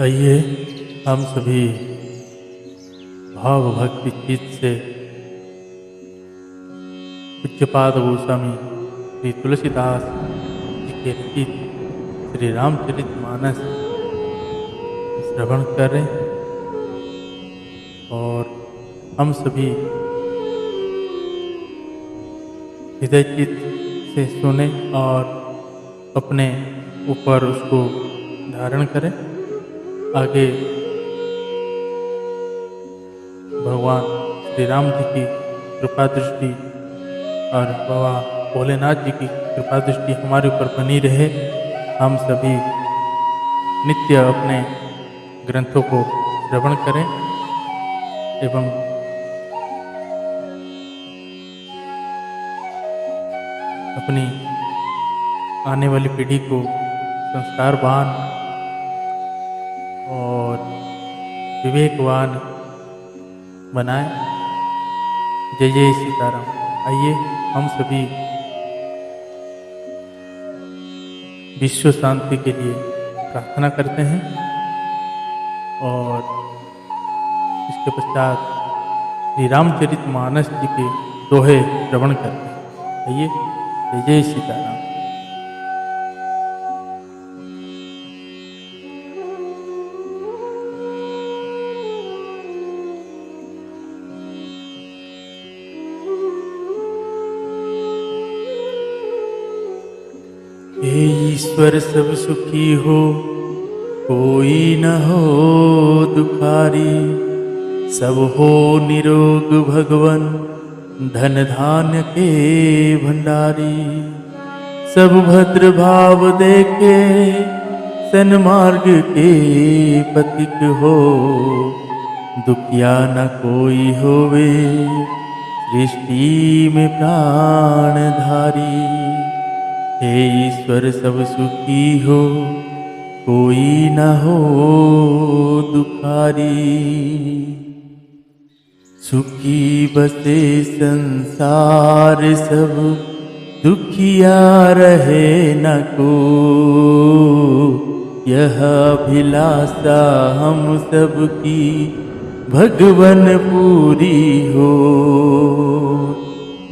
आइए हम सभी भाव भक्ति चित्त से पूज्यपाद गोस्वामी श्री तुलसीदास जी के रचित श्री रामचरितमानस श्रवण करें और हम सभी हृदय चित्त से सुने और अपने ऊपर उसको धारण करें। आगे भगवान श्री राम जी की कृपा दृष्टि और भगवान भोलेनाथ जी की कृपा दृष्टि हमारे ऊपर बनी रहे। हम सभी नित्य अपने ग्रंथों को श्रवण करें एवं अपनी आने वाली पीढ़ी को संस्कारवान और विवेकवान बनाए। जय जय सीताराम। आइए हम सभी विश्व शांति के लिए प्रार्थना करते हैं और इसके पश्चात श्री रामचरितमानस जी के दोहे श्रवण करते हैं। आइए जय जय सीताराम। हे ईश्वर सब सुखी हो, कोई न हो दुखारी, सब हो निरोग भगवन, धन धान्य के भंडारी। सब भद्र भाव देखे, सन्मार्ग के पथिक हो, दुखिया न कोई होवे, सृष्टि में प्राणधारी। हे ईश्वर सब सुखी हो, कोई न हो दुखारी। सुखी बसे संसार सब, दुखिया रहे न को, यह अभिलाषा हम सब की भगवन पूरी हो।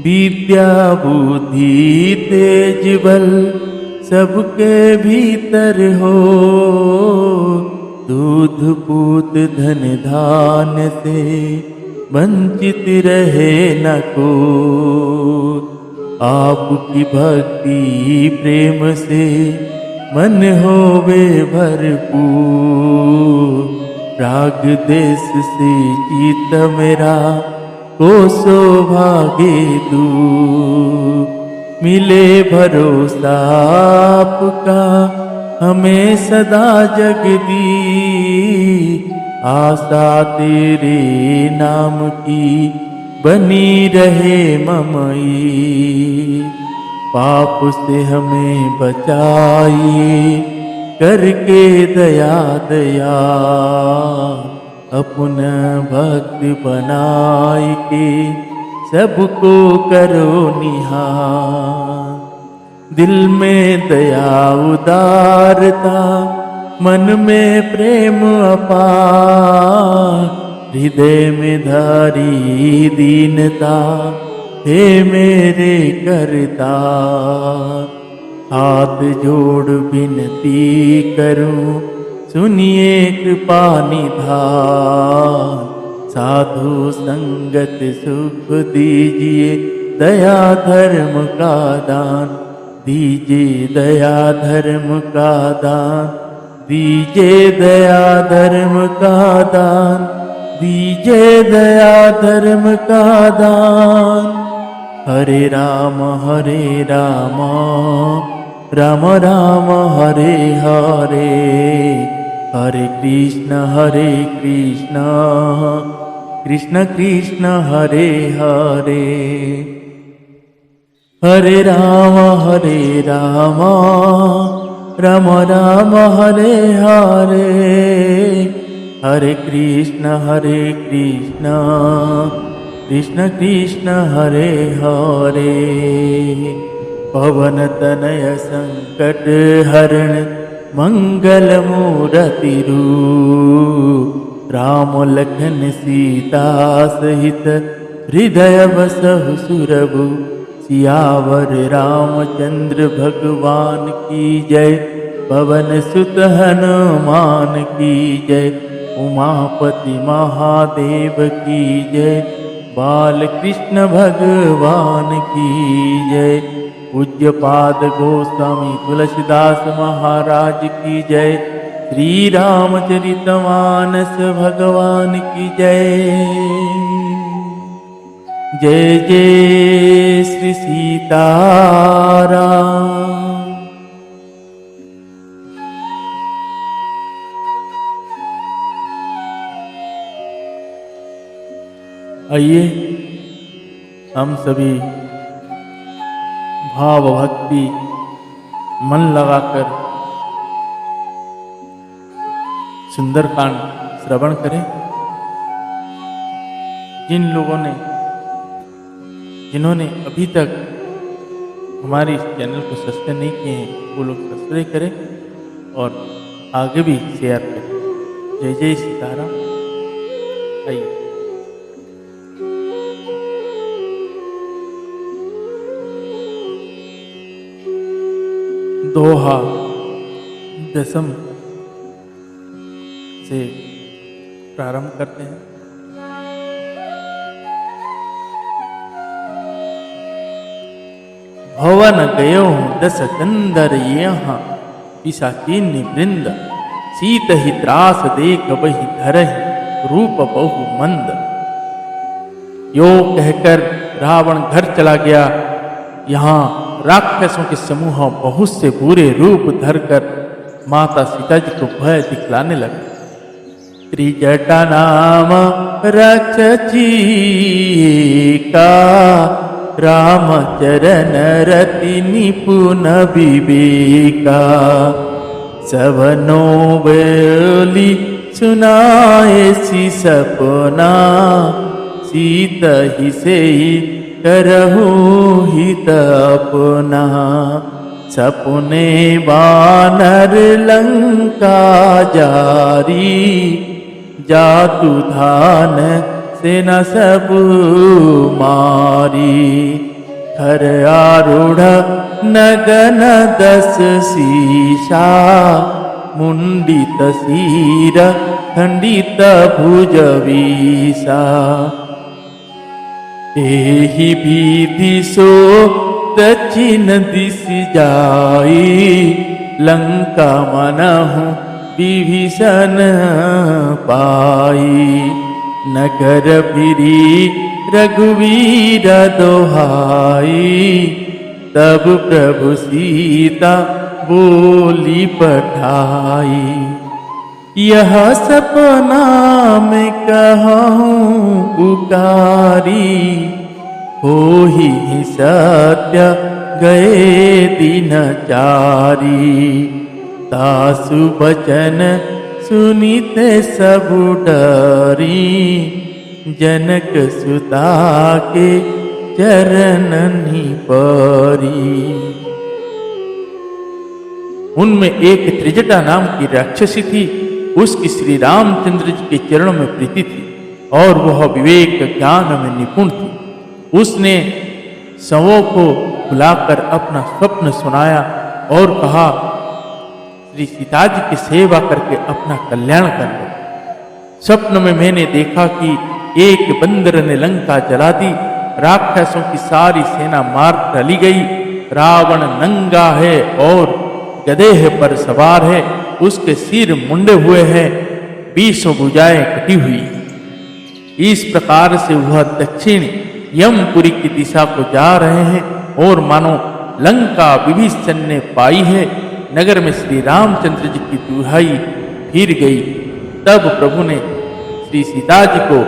विद्या बुद्धि तेज बल सबके भीतर हो, दूध पूत धन धान्य से वंचित रहे न को। आपकी भक्ति प्रेम से मन होवे भरपूर, राग देश से चित मेरा को सौभाग्य दूर। मिले भरोसा आपका हमें सदा जगदी, आशा तेरे नाम की बनी रहे ममई। पाप से हमें बचाइए करके दया दया, अपना भक्त बनाए के सबको करो निहार। दिल में दया उदारता, मन में प्रेम अपार, हृदय में धारी दीनता, हे मेरे करता। हाथ जोड़ विनती करूं, सुनिए कृपा निधान। साधु संगत सुख दीजिए, दया धर्म का दान। दीजिए दया धर्म का दान, दीजिए दया धर्म का दान, दीजिए दया धर्म का दान। हरे राम राम राम हरे हरे, हरे कृष्ण कृष्ण कृष्ण हरे हरे। हरे राम राम राम हरे हरे, हरे कृष्ण कृष्ण कृष्ण हरे हरे। पवन तनय संकट हरण, मंगल मूरति रूप। राम लखन सीता सहित हृदय बसहु सुरभु। सियावर रामचंद्र भगवान की जय। पवन सुत हनुमान की जय। उमापति महादेव की जय। बाल कृष्ण भगवान की जय। पूज्यपाद गोस्वामी तुलसीदास महाराज की जय। श्री रामचरितमानस भगवान की जय। जय जय श्री सीताराम। आइए हम सभी भाव भक्ति मन लगाकर सुंदरकांड श्रवण करें। जिन्होंने अभी तक हमारे इस चैनल को सब्सक्राइब नहीं किए हैं वो लोग सब्सक्राइब करें और आगे भी शेयर करें। जय जय सीताराम। आइए दोहा दशम से प्रारंभ करते हैं। भवन गयो दस कंदर यहाँ। पिशाचिन वृंद सीत ही त्रास देख बही धरहि। रूप बहु मंद। यो कहकर रावण घर चला गया। यहाँ राक्षसों के समूह बहुत से बुरे रूप धरकर माता सीता जी को भय दिखलाने लगे। त्रिजटा नाम राक्षसी का। रामचरण रति निपुण विवेका। सबनो बोली सुनाए सी सपना। सीत ही से करहु हित अपना। सपने बानर लंका जारी। जातु धान सेना सब मारी। खर आरूढ़ नगन दस शीशा। मुंडित सीर खंडित भुज वीसा। एहि विधि सो दक्षिण दिश जाई। लंका मनहु विभीषण पाई। नगर फिरी रघुवीर दोहाई। तब प्रभु सीता बोली पठाई। यह सपना में कहूँ पुकारी। हो ही सत्य गए दिन चारी। दासु बचन सुनिते सब डरी। जनक सुता के चरणनि परी। उनमें एक त्रिजटा नाम की राक्षसी थी। उसकी श्री रामचंद्र जी के चरणों में प्रीति थी और वह विवेक ज्ञान में निपुण थी। उसने सवों को बुलाकर अपना स्वप्न सुनाया और कहा, श्री सीता जी की सेवा करके अपना कल्याण कर लो। स्वप्न में मैंने देखा कि एक बंदर ने लंका जला दी। राक्षसों की सारी सेना मार डाली गई। रावण नंगा है और गधे पर सवार है। उसके सिर मुंडे हुए हैं। 20 भुजाएं कटी हुई। इस प्रकार से वह दक्षिण यमपुरी की दिशा को जा रहे हैं और मानो लंका विभीषण ने पाई है। नगर में श्री रामचंद्र जी की दुहाई फिर गई। तब प्रभु ने श्री सीता जी को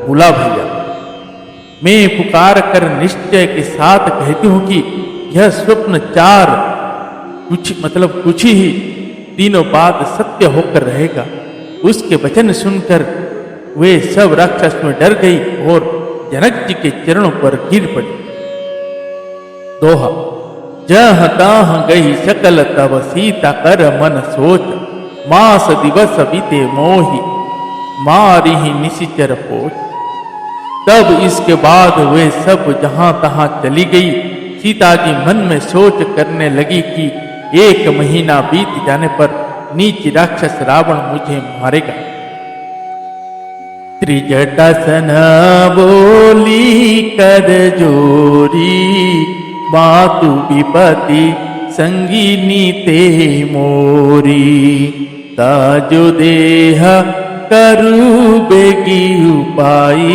बुला भेजा। मैं पुकार कर निश्चय के साथ कहती हूं कि यह स्वप्न कुछ ही दिनों बाद सत्य होकर रहेगा। उसके वचन सुनकर वे सब राक्षस में डर गई और जनक जी के चरणों पर गिर पड़ी। दोहा जह ताह गई शकल तब सीता कर मन सोच, मास दिवस बीते मोहि मारी ही निशिचर पोच। तब इसके बाद वे सब जहां तहां चली गई। सीता जी मन में सोच करने लगी कि 1 महीना बीत जाने पर नीच राक्षस रावण मुझे मारेगा। त्रिजटासन बोली कर जोरी, मातु विपति संगीनी ते मोरी। ताजो देह करू बेगी उपाई,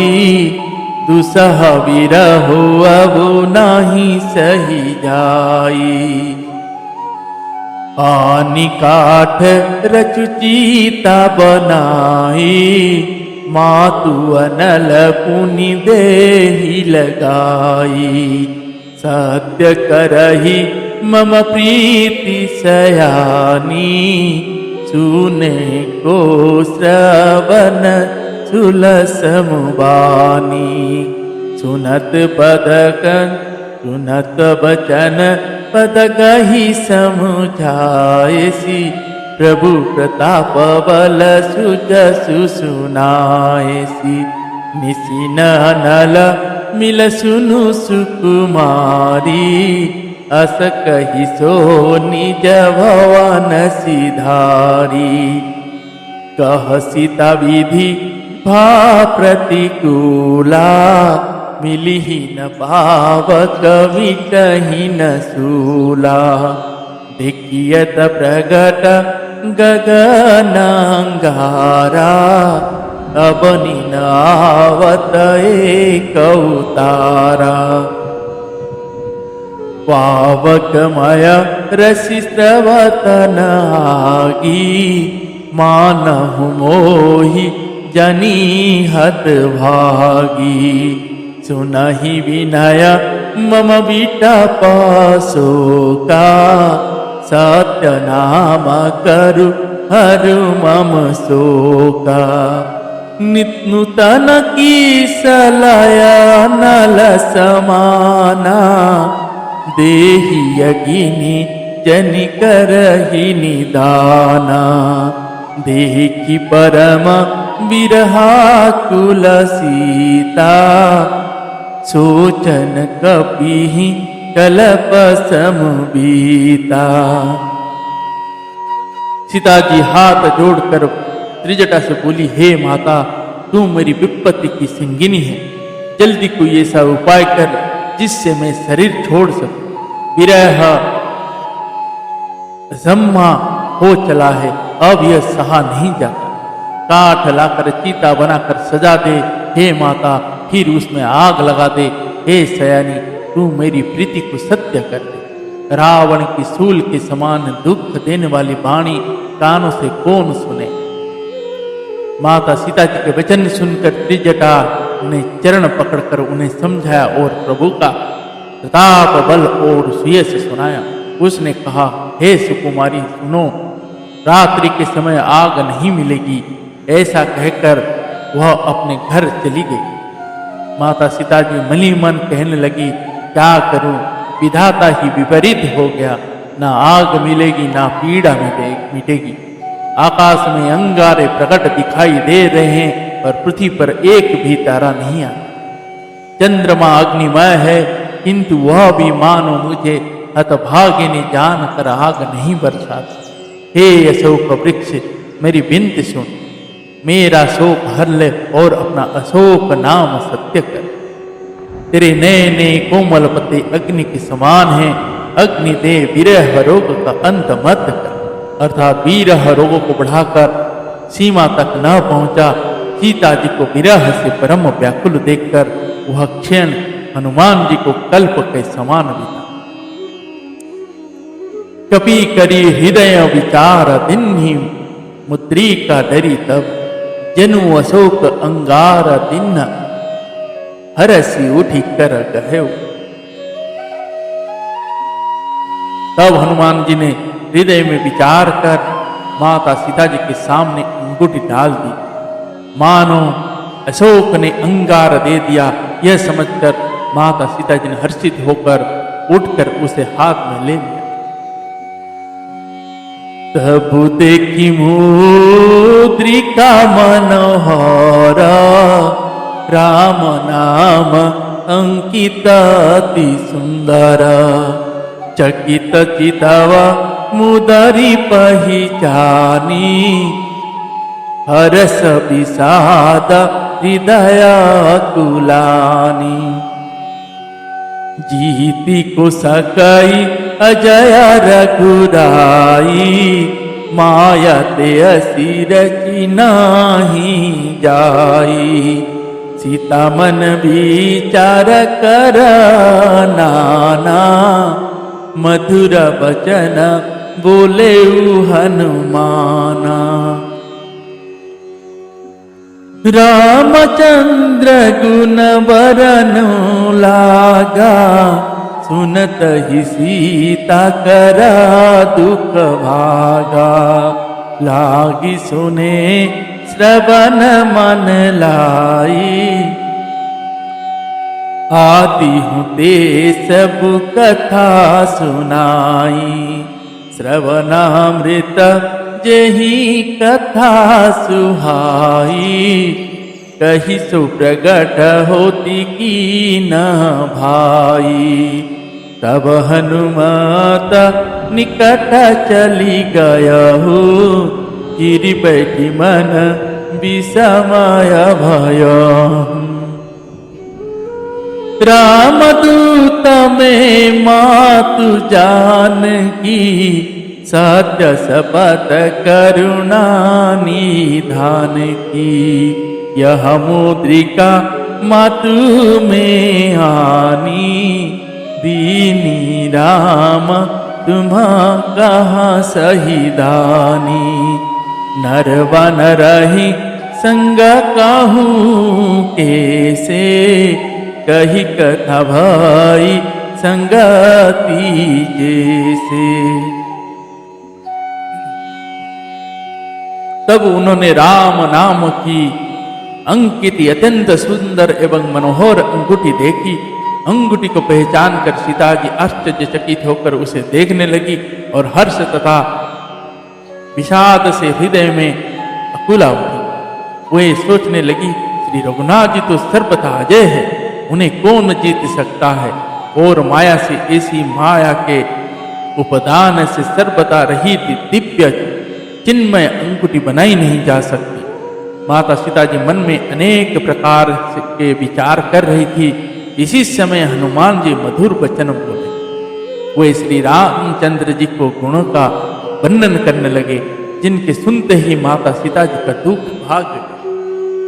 दुसह विरहो अब नाही सही जाई। आनी काठ रचुचीता बनाई, मातु अनल पुनि देहि लगाई। सत्य करहि मम प्रीति सयानी, सुने को श्रवण सुलस मुबानी। सुनत बचन पद गही समुझायसी, प्रभु प्रताप बल सुजसु सुनायसी। निशिन नल मिल सुनु सुकुमारी, अस कही सो निज भवन सिधारी। कह सीता विधि भा प्रतिकूला, मिली न पावक मिटहि न सूला। देखियत प्रगट गगन अंगारा, अबनि न आवत एक तारा। पावकमय रसि स्रवतन आगी, मानहु मोहि जनी हत भागी। सुनहि विनय मम विटप शोका, सत्य नाम करु हरु मम शोका। नित्नूतन की सलया नल समाना, देहि यगिनी जनि करहि निदाना। देखि परम विरहाकुल सीता, सोचन कपिहि कलप समबीता। सीता जी हाथ जोड़कर त्रिजटा से बोली, हे माता, तू मेरी विपत्ति की संगिनी है। जल्दी कोई ऐसा उपाय कर जिससे मैं शरीर छोड़ सकूं। विरह जम्मा हो चला है, अब यह सहा नहीं जाता। काठ लाकर चीता बनाकर सजा दे हे माता, फिर उसमें आग लगा दे। हे सयानी, तू मेरी प्रीति को सत्य कर दे। रावण की सूल के समान दुख देने वाली वाणी कानों से कौन सुने। माता सीता जी के वचन सुनकर त्रिजटा ने चरण पकड़कर उन्हें समझाया और प्रभु का प्रताप बल और सुयश सुनाया। उसने कहा, हे सुकुमारी सुनो, रात्रि के समय आग नहीं मिलेगी। ऐसा कहकर वह अपने घर चली गई। माता सीता जी मनी मन कहने लगी, क्या करूं, विधाता ही विपरीत हो गया। ना आग मिलेगी ना पीड़ा मिटेगी। आकाश में अंगारे प्रकट दिखाई दे रहे हैं और पृथ्वी पर एक भी तारा नहीं आया। चंद्रमा अग्निमय है, किंतु वह भी मानो मुझे हतभागिनी जानकर आग नहीं बरसाता। हे अशोक वृक्ष, मेरी विनती सुन, मेरा शोक हर ले और अपना अशोक नाम सत्य कर। तेरे नए नए कोमल पत्ते अग्नि के समान हैं। अग्नि दे विरह रोग का अंत मत कर। अर्थात विरह रोगों को बढ़ाकर सीमा तक न पहुंचा। सीता जी को विरह से परम व्याकुल देखकर वह क्षण हनुमान जी को कल्प के समान बीता। कपि करी हृदय विचार दिन्हि, मुद्रिका डरी तब जनु अशोक अंगार दिन, हरसी उठी कर गहेउ। तब हनुमान जी ने हृदय में विचार कर माता सीता जी के सामने अंगूठी डाल दी। मानो अशोक ने अंगार दे दिया। यह समझकर माता सीता जी ने हर्षित होकर उठकर उसे हाथ में ले लिया। तब देखी मुद्रिका मनोहर, राम नाम अंकित अति सुंदर। चकित चितव मुदरी पहिचानी, हरस विषाद हृदय कुलानी। जीति को सकई अजय रघुराई, माया ते असिर चिनाही जाई। सीता मन विचार कर नाना, मधुर वचन बोले हनुमाना। रामचंद्र गुण बरनु लागा, सुनत ही सीता करा दुख भागा। लागी सुने श्रवण मन लाई, आती हूँ ते सब कथा सुनाई। श्रवणामृत जेहि कथा सुहाई, कही सो प्रगट होती की न भाई। तब हनुमत निकट चली गयहु, गिरि बैठी मन विषमय भयहु। रामदूत में मातु जानकी, सत्य शपथ करुणा निधान की। यह मुद्रिका मातु में आनी, दीनी राम तुम्हा कहा सही दानी। नर वन रही संग कहूँ कैसे, कही कथा भाई संगति जैसे। तब उन्होंने राम नाम की अंकित अत्यंत सुंदर एवं मनोहर अंगूठी देखी। अंगूठी को पहचान कर सीता जी आश्चर्यचकित होकर उसे देखने लगी और हर्ष तथा विषाद से हृदय में अकुला उठी। वे सोचने लगी, श्री रघुनाथ जी तो सर्वथा अजय है, उन्हें कौन जीत सकता है। और माया से ऐसी माया के उपदान से सर्वथा रहित दिव्य चिन्मय अंगूठी बनाई नहीं जा सकती। माता सीता जी मन में अनेक प्रकार के विचार कर रही थी। इसी समय हनुमान जी मधुर वचन बोले। वे श्री रामचंद्र जी को गुणों का वर्णन करने लगे, जिनके सुनते ही माता सीता जी का दुख भाग गया।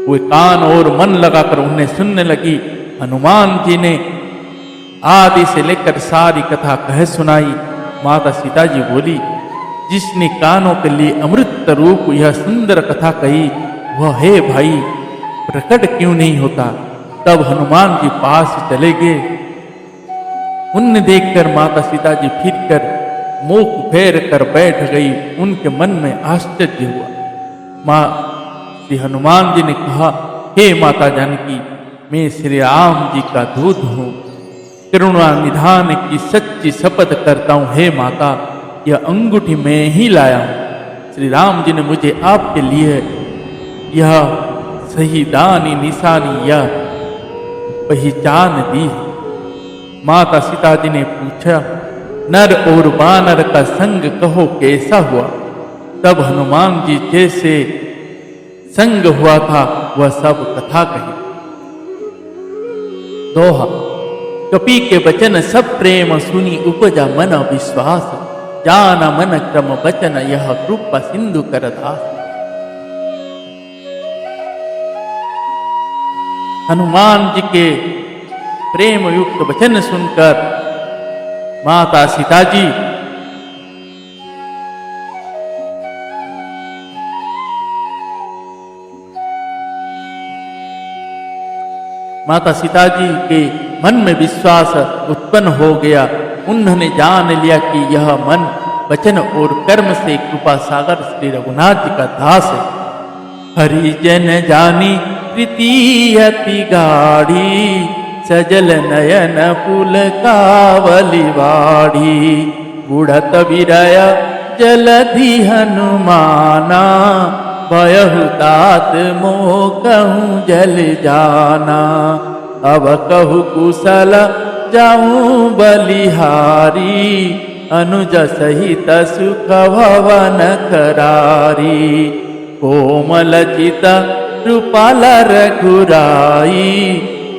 वे कान और मन लगाकर उन्हें सुनने लगी। हनुमान जी ने आदि से लेकर सारी कथा कह सुनाई। माता सीता जी बोली, जिसने कानों के लिए अमृत रूप यह सुंदर कथा कही, वह है भाई प्रकट क्यों नहीं होता। तब हनुमान जी पास चले गए। उन्हें देखकर माता सीता जी फिर कर मुख फेर कर बैठ गई। उनके मन में आश्चर्य हुआ। माँ श्री हनुमान जी ने कहा, हे माता जानकी, मैं श्री राम जी का दूत हूँ। करुणा निधान की सच्ची शपथ करता हूँ, हे माता, यह अंगूठी मैं ही लाया हूँ। श्री राम जी ने मुझे आपके लिए यह सही दानी निशानी या पहचान दी। माता सीता जी ने पूछा, नर और बानर का संग कहो कैसा हुआ। तब हनुमान जी जैसे संग हुआ था वह सब कथा कही। दोहा। कपि के वचन सब प्रेम सुनी, उपजा मन विश्वास। जाना मन क्रम वचन, यह कृपा सिंधु कर दास। हनुमान जी के प्रेम युक्त वचन सुनकर माता सीता जी के मन में विश्वास उत्पन्न हो गया। उन्होंने जान लिया कि यह मन वचन और कर्म से कृपा सागर श्री रघुनाथ जी का दास है। हरिजन जानी प्रीति अति गाढ़ी, सजल नयन पुल कावलिवाड़ी बुढ़त विरय जलधि हनुमाना भयहु तात मोह कहूँ जल जाना अब कहु कुशल जाऊं बलिहारी अनुज सहित सुख भवन करारी कोमल चित कृपाल रघुराई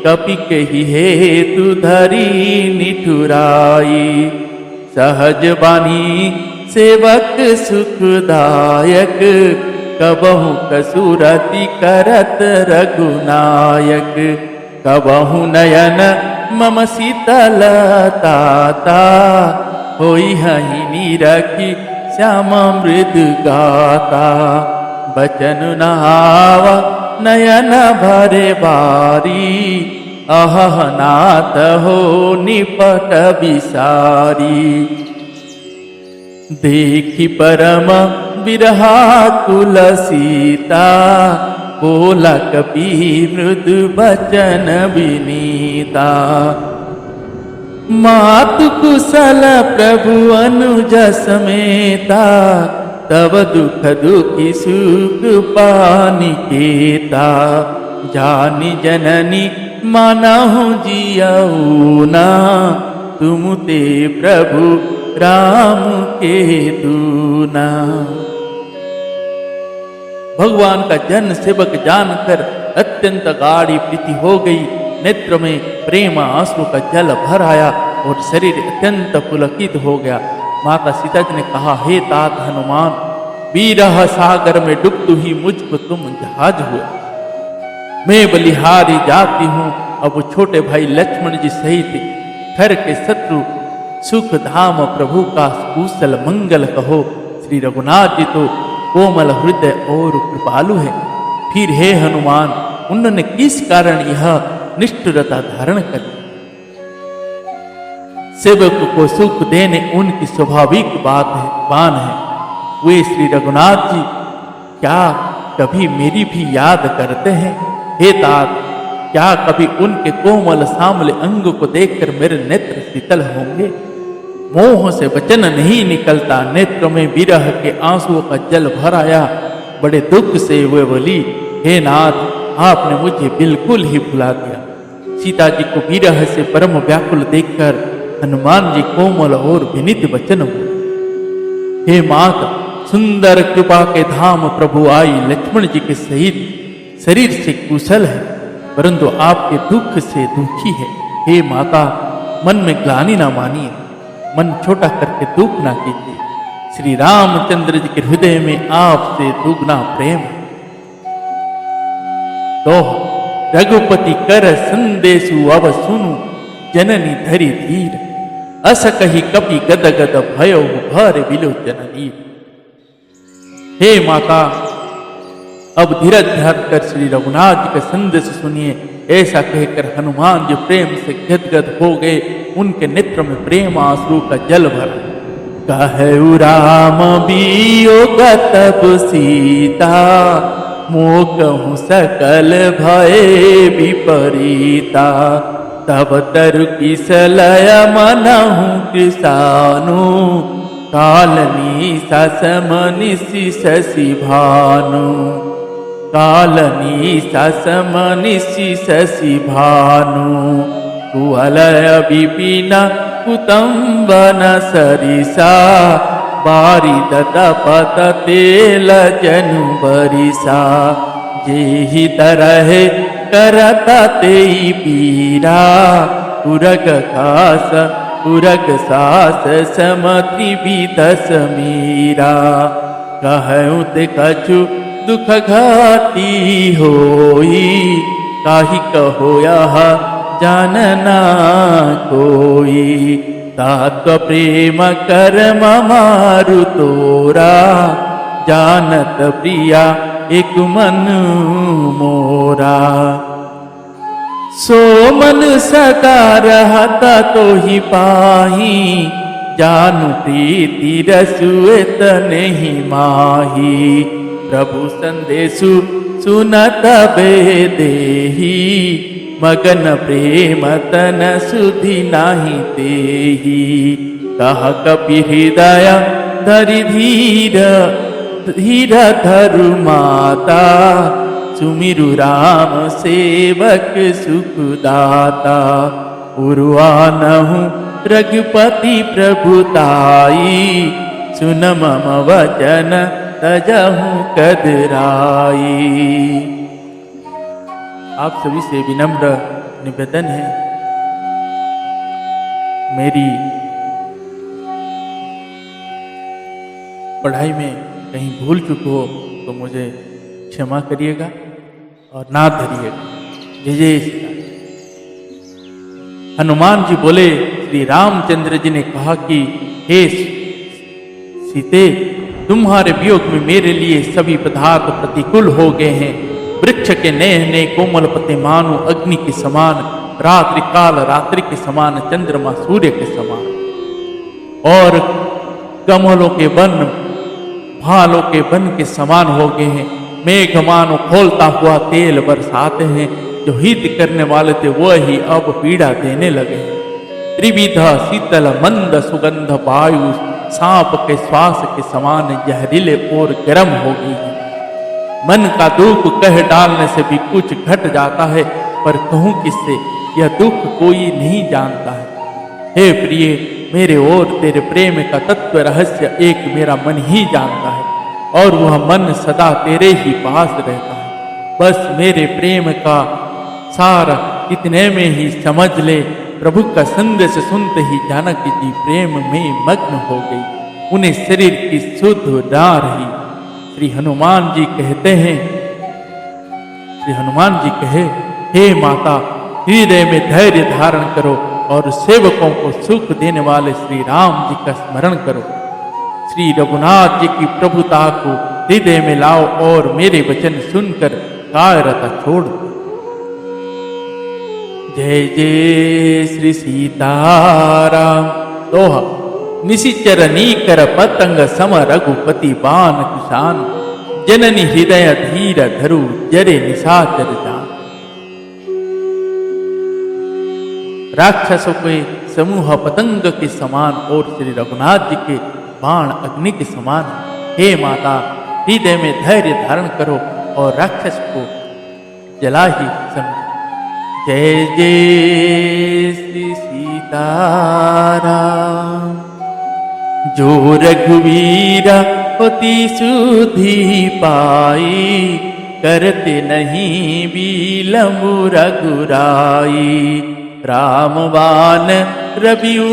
कपि कहि हेतु धरी निठुराई सहज बानी सेवक सुखदायक कबहु कसुरति करत रघुनायक कबहु नयन मम शीतलताता होई हहि निरखी श्याम मृदु गाता बचन नहाव नयन भरे बारी अहह नाथ हो निपट बिसारी देखी परम बिरहाकुल सीता बोला कपि मृदु बचन विनीता मातु कुशल प्रभु अनुज समेता तब दुख दुखी सुख पानिकेता जानी जननी मानहु जियऊ ना तुम ते प्रभु राम के दूना। भगवान का जन सेवक जानकर अत्यंत गाढ़ी प्रीति हो गई। नेत्र में प्रेम आंसू का जल भर आया और शरीर अत्यंत पुलकित हो गया। माता सीता जी ने कहा, हे तात हनुमान, विरह सागर में डूबती हुई मुझको तुम जहाज हुए। मैं बलिहारी जाती हूँ। अब छोटे भाई लक्ष्मण जी सहित घर के शत्रु सुख धाम प्रभु का कुशल मंगल कहो। श्री रघुनाथ जी तो कोमल हृदय और कृपालु है। फिर हे हनुमान, उन्होंने किस कारण यह निष्ठुरता धारण कर ली? सेवक को सुख देने उनकी स्वाभाविक बान है। वे श्री रघुनाथ जी क्या कभी मेरी भी याद करते हैं? हे तात, क्या कभी उनके कोमल सामले अंग को देखकर मेरे नेत्र शीतल होंगे? मोह से वचन नहीं निकलता। नेत्र में विरह के आंसुओं का जल भर आया। बड़े दुख से वे बोली, हे नाथ, आपने मुझे बिल्कुल ही भुला दिया। सीता जी को विरह से परम व्याकुल देखकर हनुमान जी कोमल और विनीत वचन बोले, हे माता, सुंदर कृपा के धाम प्रभु आई लक्ष्मण जी के सहित शरीर से कुशल है, परंतु आपके दुख से दुखी है। हे माता, मन में ग्लानि ना मानिए, मन छोटा करके दुख ना कीजिए। श्री रामचंद्र जी के हृदय में आपसे दुगना प्रेम है। तो रघुपति कर संदेशु अब सुनु, जननी धरि धीर, अस कही कपि गद गद भयो भर विलोचन नीर। हे माता, अब धीरज धर कर श्री रघुनाथ जी का संदेश सुनिए। ऐसा कहकर हनुमान जी प्रेम से गदगद हो गए। उनके नेत्र में प्रेम आंसू का जल भरा। कहु राम वियोग तब सीता, मोकहु सकल भय विपरीता। तब तरु किसलय मनहु कृसानु, कालनी समनिशि शशि भानु। कालनी समनिशि शशि भानु, कुवलय विपिन कुतुम्बन सरिसा। बारिद तपत तेल जनु बरिसा, जेहि तरह करत तेई पीरा। उरग खास उरग सास समति विदस मीरा। कहूँ ते कछु दुख घाटी होई, काहि कहो यह जानना कोई। तात प्रेम कर्म मारु तोरा, जानत प्रिया एक मन मोरा। सो मन सदा रहता तो ही पाही, जानु प्रीति रसुएत नहीं माही। प्रभु संदेशु सुनत बे देही, मगन प्रेम तन सुधि नाही तेहि। कह कपि हृदय धरि धीर धीर धरु माता, सुमिरु राम सेवक सुखदाता। उर्वानहु रघुपति प्रभुताई, सुन मम वचन तजहु कदराई। आप सभी से विनम्र निवेदन है, मेरी पढ़ाई में कहीं भूल चुक हो तो मुझे क्षमा करिएगा और ना धरिएगा। जय जय श्री राम। हनुमान जी बोले, श्री रामचंद्र जी ने कहा कि हे सीते, तुम्हारे वियोग में मेरे लिए सभी पदार्थ प्रतिकूल हो गए हैं। वृक्ष के नए नए कोमल पत्ते मानो अग्नि के समान, रात्रि काल रात्रि के समान, चंद्रमा सूर्य के समान, और कमलों के वन भालों के वन के समान हो गए हैं। मेघ मानो खोलता हुआ तेल बरसाते हैं। जो हित करने वाले थे वही अब पीड़ा देने लगे। त्रिविध शीतल मंद सुगंध वायु सांप के श्वास के समान जहरीले और गर्म हो गई है। मन का दुख कह डालने से भी कुछ घट जाता है, पर कहूं किससे, यह दुख कोई नहीं जानता है। हे प्रिय, मेरे और तेरे प्रेम का तत्व रहस्य एक मेरा मन ही जानता है, और वह मन सदा तेरे ही पास रहता है। बस मेरे प्रेम का सार इतने में ही समझ ले। प्रभु का संदेश सुनते ही जानकी जी प्रेम में मग्न हो गई। उन्हें शरीर की सुध ना रही। श्री हनुमान जी कहते हैं, श्री हनुमान जी कहे, हे माता, हृदय में धैर्य धारण करो और सेवकों को सुख देने वाले श्री राम जी का स्मरण करो। श्री रघुनाथ जी की प्रभुता को हृदय में लाओ और मेरे वचन सुनकर कायरता छोड़ दो। जय जय श्री सीताराम। दोहा। निशिचर नीकर पतंग सम रघुपति बान किसान, जननी हृदय धीर धरु जरे निशाचर जान। राक्षसों के समूह पतंग के समान और श्री रघुनाथ जी के बाण अग्नि के समान। हे माता, हृदय में धैर्य धारण करो और राक्षस को जला ही समझो। जय जय श्री सीताराम। जो रघुवीर होती सुधि पाई, करते नहीं बिलंब रघुराई। रामबान रबियू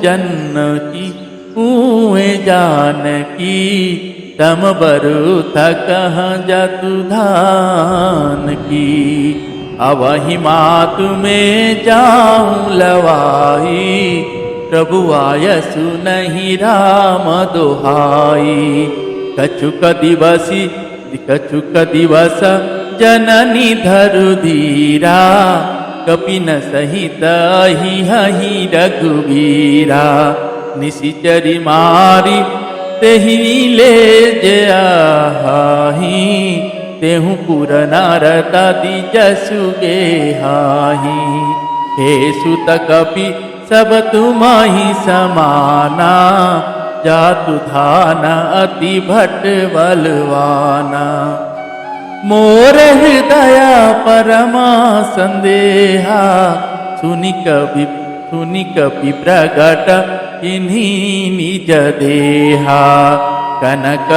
जनकी हुए जानकी, तम बरु थकह जतु धान की। अवहि मातु में जाऊं लवाई, प्रभु आयसु नहीं राम दोहाई। कछुक दिवस जननी धरु धीरा, कपिन सहित ही हहि रघुवीरा। निशिचरी मारी तेहि ले जयाहि, तेहु पुर नारता दिजसुगे हाहि। हे सुत कपि सब तुम्हि समाना, जातु धान अति भट बलवाना। मोर हृदय परमा संदेहा, सुनि कपि प्रगट इन्हीं निज देहा। कनक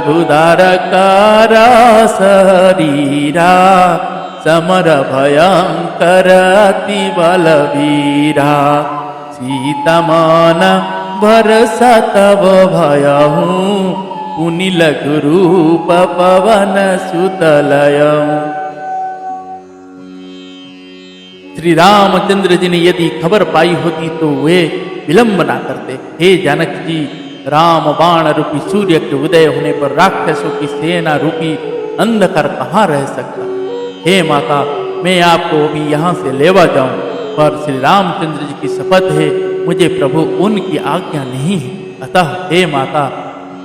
भुधारकारा शरीरा, समर भयंकर अति बलवीरा। सीतमान भरसा तब भयहु, पुनि लघु रूप पवन सुतलयहु। श्री रामचंद्र जी ने यदि खबर पाई होती तो वे विलंब ना करते। हे जानकी जी, राम बाण रूपी सूर्य के उदय होने पर राक्षसों की सेना रूपी अंधकार कहाँ रह सकता। हे माता, मैं आपको अभी यहाँ से लेवा जाऊं, पर श्री रामचंद्र जी की शपथ है, मुझे प्रभु उनकी आज्ञा नहीं है। अतः हे माता,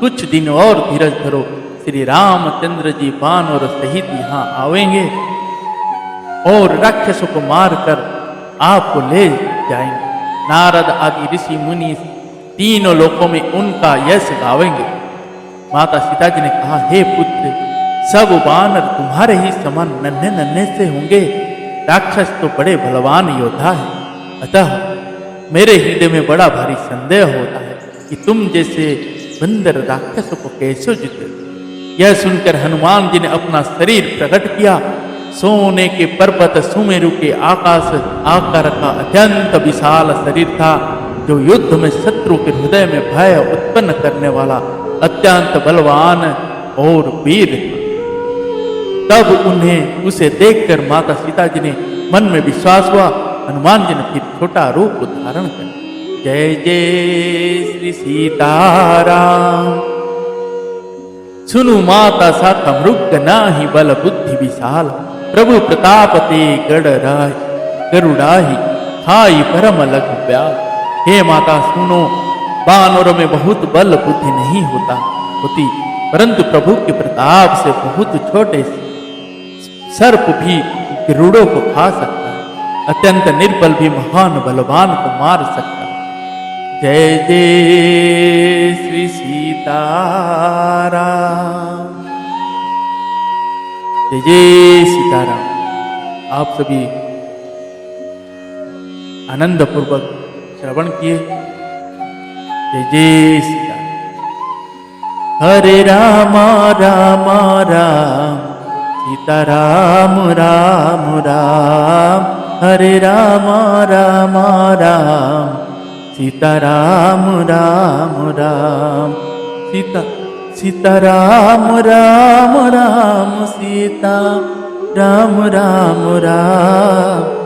कुछ दिन और धीरज धरो। श्री रामचंद्र जी बानर सहित यहाँ आवेंगे और राक्षसों को मारकर आपको ले जाएंगे। नारद आदि ऋषि मुनि तीनों लोकों में उनका यश गावेंगे। माता सीता जी ने कहा, हे पुत्र, सब वानर तुम्हारे ही समान नन्हे नन्हे से होंगे। राक्षस तो बड़े बलवान योद्धा है, अतः मेरे हृदय में बड़ा भारी संदेह होता है कि तुम जैसे बंदर राक्षसों को कैसे जीते। यह सुनकर हनुमान जी ने अपना शरीर प्रकट किया। सोने के पर्वत सुमेरु के आकाश आकार का अत्यंत विशाल शरीर था, जो युद्ध में शत्रु के हृदय में भय उत्पन्न करने वाला अत्यंत बलवान और वीर था। तब उन्हें उसे देखकर माता सीता जी ने मन में विश्वास हुआ। हनुमान जी ने फिर छोटा रूप धारण कर, जय जय श्री सीताराम। सुनु माता साखा मृग नाही बल बुद्धि विशाल, प्रभु प्रताप ते गरुड़ाही खाई परम लघु ब्याल। हे माता सुनो, बानरों में बहुत बल बुद्धि नहीं होती, परंतु प्रभु के प्रताप से बहुत छोटे सर्प भी गरुड़ों को खा सकता है। अत्यंत निर्बल भी महान बलवान को मार सकता है। जय जय श्री सीताराम। जय जय सीताराम। आप सभी आनंद पूर्वक श्रवण किए। जय जय सीताराम। हरे राम राम राम सीताराम राम राम, हरे राम राम राम सीताराम राम राम। सीताराम राम राम सीता राम राम राम।